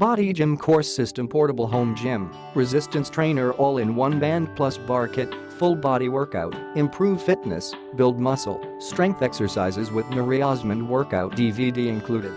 Bodygym Course System Portable Home Gym, Resistance Trainer All-in-One Band Plus Bar Kit, Full Body Workout, Improve Fitness, Build Muscle, Strength Exercises with Marie Osmond Workout DVD included.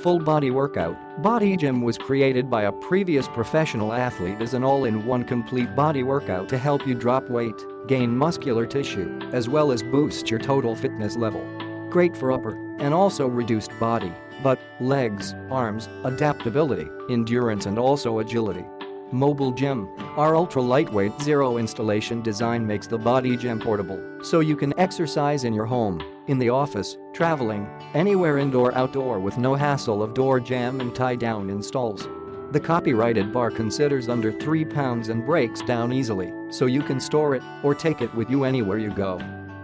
Full Body Workout. Bodygym was created by a previous professional athlete as an all-in-one complete body workout to help you drop weight, gain muscular tissue, as well as boost your total fitness level. Great for upper and also reduced body, butt, legs, arms, adaptability, endurance and also agility. Mobile Gym. Our ultra-lightweight zero-installation design makes the Bodygym portable, so you can exercise in your home, in the office, traveling, anywhere indoor-outdoor with no hassle of door jam and tie-down installs. The copyrighted bar considers under 3 pounds and breaks down easily, so you can store it or take it with you anywhere you go.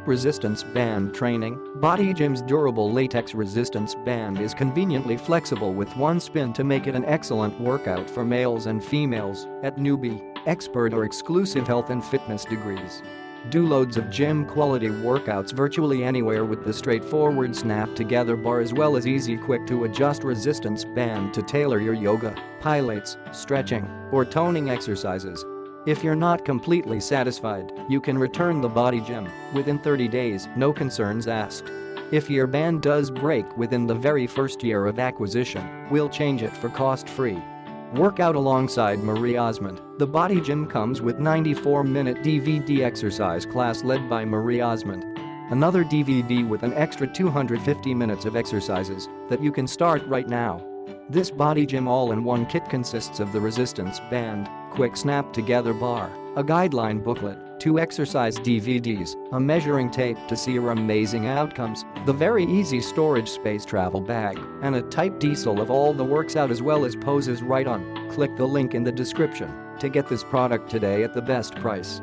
Resistance Band Training. Bodygym's durable latex resistance band is conveniently flexible with one spin to make it an excellent workout for males and females at newbie, expert or exclusive health and fitness degrees. Do loads of gym quality workouts virtually anywhere with the straightforward snap together bar as well as easy quick to adjust resistance band to tailor your yoga, pilates, stretching, or toning exercises. If you're not completely satisfied, you can return the Bodygym within 30 days, no concerns asked. If your band does break within the very first year of acquisition, we'll change it for cost-free. Work out alongside Marie Osmond. The Bodygym comes with 94-minute DVD exercise class led by Marie Osmond. Another DVD with an extra 250 minutes of exercises that you can start right now. This Bodygym all-in-one kit consists of the resistance band, quick snap-together bar, a guideline booklet, 2 exercise DVDs, a measuring tape to see your amazing outcomes, the very easy storage space travel bag, and a type diesel of all the works out as well as poses right on. Click the link in the description to get this product today at the best price.